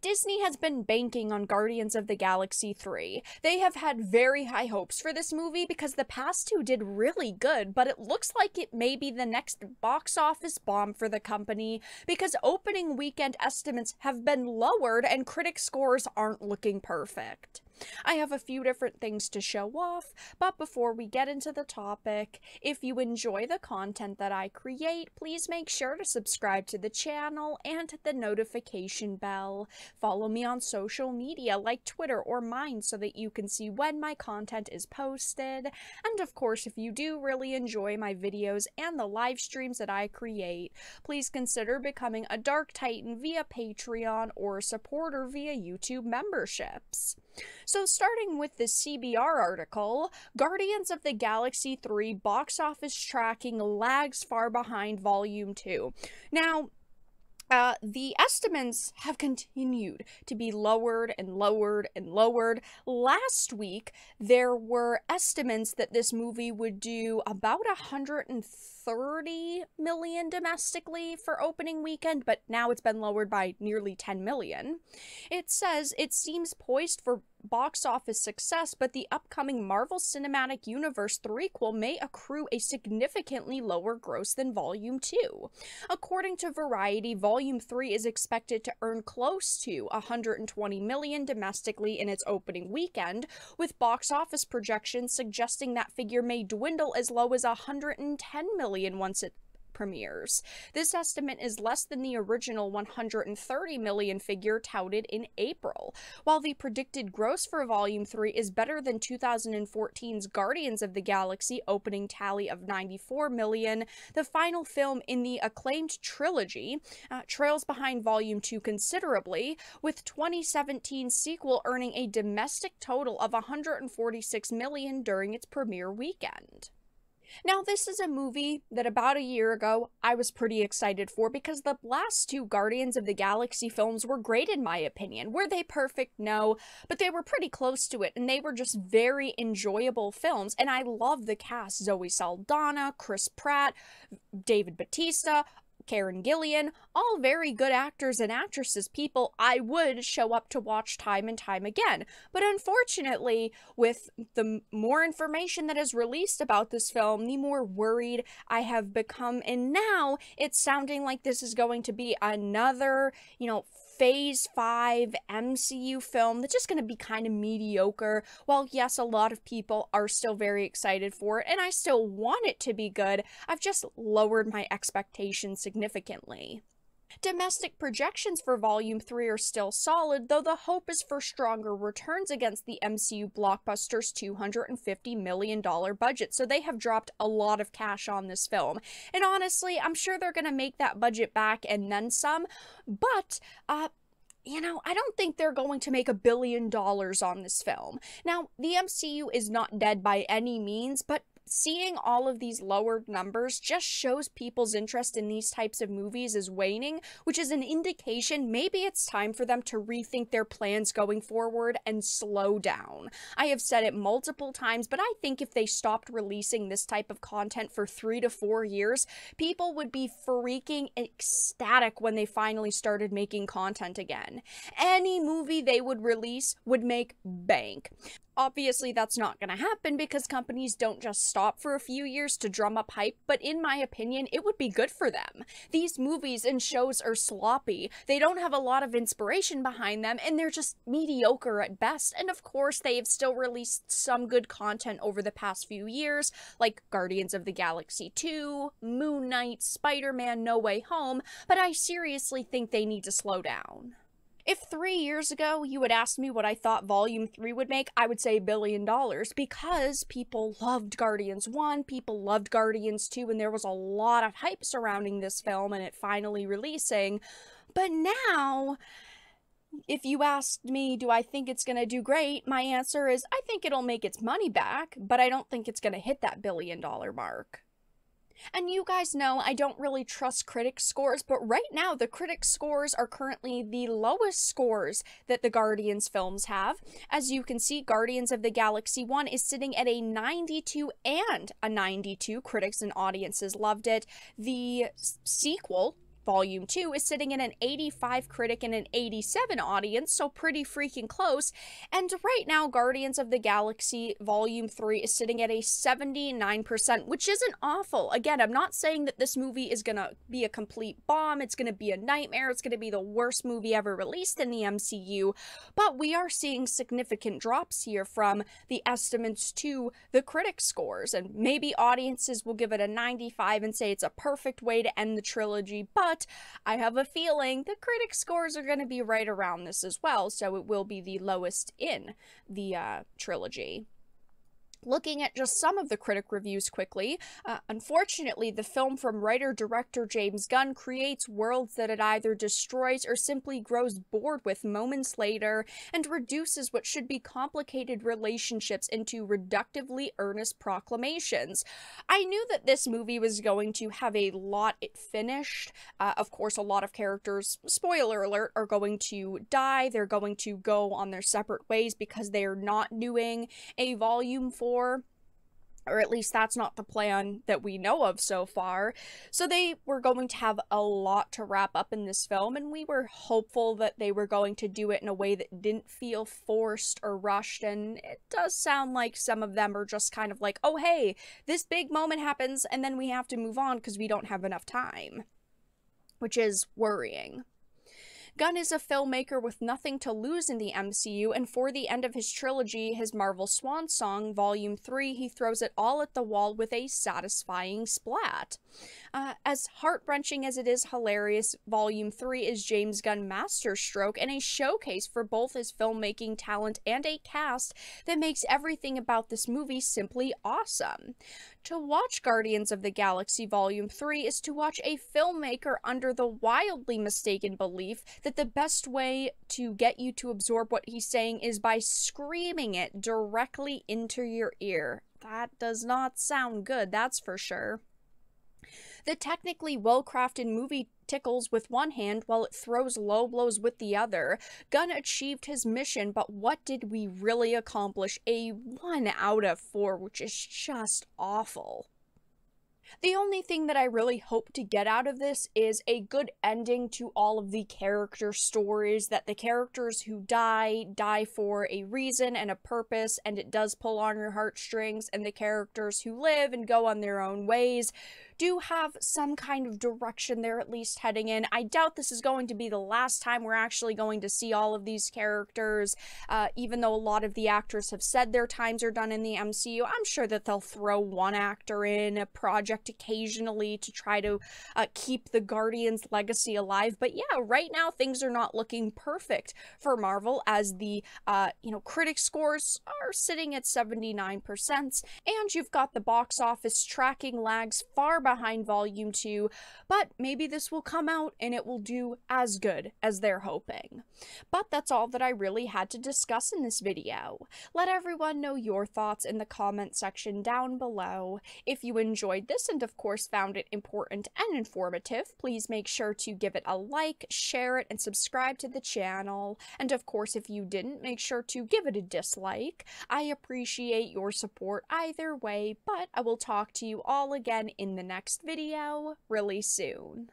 Disney has been banking on Guardians of the Galaxy 3. They have had very high hopes for this movie because the past two did really good, but it looks like it may be the next box office bomb for the company because opening weekend estimates have been lowered and critic scores aren't looking perfect. I have a few different things to show off, but before we get into the topic, if you enjoy the content that I create, please make sure to subscribe to the channel and hit the notification bell. Follow me on social media like Twitter or mine so that you can see when my content is posted. And of course, if you do really enjoy my videos and the live streams that I create, please consider becoming a Dark Titan via Patreon or a supporter via YouTube memberships. So starting with the CBR article, Guardians of the Galaxy 3 box office tracking lags far behind Volume 2. Now, the estimates have continued to be lowered and lowered and lowered. Last week, there were estimates that this movie would do about 130 million domestically for opening weekend, but now it's been lowered by nearly 10 million. It says it seems poised for box office success, but the upcoming Marvel Cinematic Universe threequel may accrue a significantly lower gross than Volume 2. According to Variety, Volume 3 is expected to earn close to 120 million domestically in its opening weekend, with box office projections suggesting that figure may dwindle as low as 110 million once it premieres. This estimate is less than the original 130 million figure touted in April. While the predicted gross for Volume 3 is better than 2014's Guardians of the Galaxy opening tally of 94 million, the final film in the acclaimed trilogy trails behind Volume 2 considerably, with 2017's sequel earning a domestic total of 146 million during its premiere weekend. Now, this is a movie that about a year ago I was pretty excited for because the last two Guardians of the Galaxy films were great in my opinion. Were they perfect? No, but they were pretty close to it and they were just very enjoyable films, and I love the cast. Zoe Saldana, Chris Pratt, David Bautista, Karen Gillan, all very good actors and actresses, people I would show up to watch time and time again. But unfortunately, with the more information that is released about this film, the more worried I have become, and now it's sounding like this is going to be another, Phase 5 MCU film that's just going to be kind of mediocre. While yes, a lot of people are still very excited for it, and I still want it to be good, I've just lowered my expectations significantly. Domestic projections for Volume 3 are still solid, though the hope is for stronger returns against the MCU blockbuster's $250 million budget, so they have dropped a lot of cash on this film. And honestly, I'm sure they're going to make that budget back and then some, but, I don't think they're going to make $1 billion on this film. Now, the MCU is not dead by any means, but seeing all of these lowered numbers just shows people's interest in these types of movies is waning, which is an indication maybe it's time for them to rethink their plans going forward and slow down. I have said it multiple times, but I think if they stopped releasing this type of content for 3 to 4 years, people would be freaking ecstatic when they finally started making content again. Any movie they would release would make bank. Obviously, that's not going to happen because companies don't just stop for a few years to drum up hype, but in my opinion, it would be good for them. These movies and shows are sloppy, they don't have a lot of inspiration behind them, and they're just mediocre at best. And of course, they have still released some good content over the past few years, like Guardians of the Galaxy 2, Moon Knight, Spider-Man No Way Home, but I seriously think they need to slow down. If 3 years ago you had asked me what I thought Volume 3 would make, I would say $1 billion because people loved Guardians 1, people loved Guardians 2, and there was a lot of hype surrounding this film and it finally releasing. But now, if you asked me, do I think it's going to do great? My answer is, I think it'll make its money back, but I don't think it's going to hit that $1 billion mark. And you guys know I don't really trust critic scores, but right now the critic scores are currently the lowest scores that the Guardians films have. As you can see, Guardians of the Galaxy 1 is sitting at a 92 and a 92. Critics and audiences loved it. The sequel, Volume 2 is sitting in an 85 critic and an 87 audience, so pretty freaking close. And right now, Guardians of the Galaxy Volume 3 is sitting at a 79%, which isn't awful. Again, I'm not saying that this movie is gonna be a complete bomb, it's gonna be a nightmare, it's gonna be the worst movie ever released in the MCU, but we are seeing significant drops here from the estimates to the critic scores, and maybe audiences will give it a 95 and say it's a perfect way to end the trilogy, but I have a feeling the critic scores are going to be right around this as well, so it will be the lowest in the trilogy. Looking at just some of the critic reviews quickly, unfortunately, the film from writer-director James Gunn creates worlds that it either destroys or simply grows bored with moments later, and reduces what should be complicated relationships into reductively earnest proclamations. I knew that this movie was going to have a lot it finished. Of course, a lot of characters, spoiler alert, are going to die. They're going to go on their separate ways because they are not doing a volume 4. Or at least that's not the plan that we know of so far. So they were going to have a lot to wrap up in this film, and we were hopeful that they were going to do it in a way that didn't feel forced or rushed, and it does sound like some of them are just kind of like, oh hey, this big moment happens, and then we have to move on because we don't have enough time. Which is worrying. Gunn is a filmmaker with nothing to lose in the MCU, and for the end of his trilogy, his Marvel Swan Song, Volume 3, he throws it all at the wall with a satisfying splat. As heart-wrenching as it is hilarious, Volume 3 is James Gunn's masterstroke and a showcase for both his filmmaking talent and a cast that makes everything about this movie simply awesome. To watch Guardians of the Galaxy Volume 3 is to watch a filmmaker under the wildly mistaken belief that the best way to get you to absorb what he's saying is by screaming it directly into your ear. That does not sound good, that's for sure. The technically well-crafted movie tickles with one hand while it throws low blows with the other. Gunn achieved his mission, but what did we really accomplish? A 1 out of 4, which is just awful. The only thing that I really hope to get out of this is a good ending to all of the character stories, that the characters who die for a reason and a purpose, and it does pull on your heartstrings, and the characters who live and go on their own ways do have some kind of direction they're at least heading in. I doubt this is going to be the last time we're actually going to see all of these characters, even though a lot of the actors have said their times are done in the MCU. I'm sure that they'll throw one actor in a project occasionally to try to keep the Guardians legacy alive. But yeah, right now things are not looking perfect for Marvel, as the critic scores are sitting at 79%, and you've got the box office tracking lags far behind Volume 2, but maybe this will come out and it will do as good as they're hoping. But that's all that I really had to discuss in this video. Let everyone know your thoughts in the comment section down below. If you enjoyed this and of course found it important and informative, please make sure to give it a like, share it, and subscribe to the channel. And of course, if you didn't, make sure to give it a dislike. I appreciate your support either way, but I will talk to you all again in the next video really soon.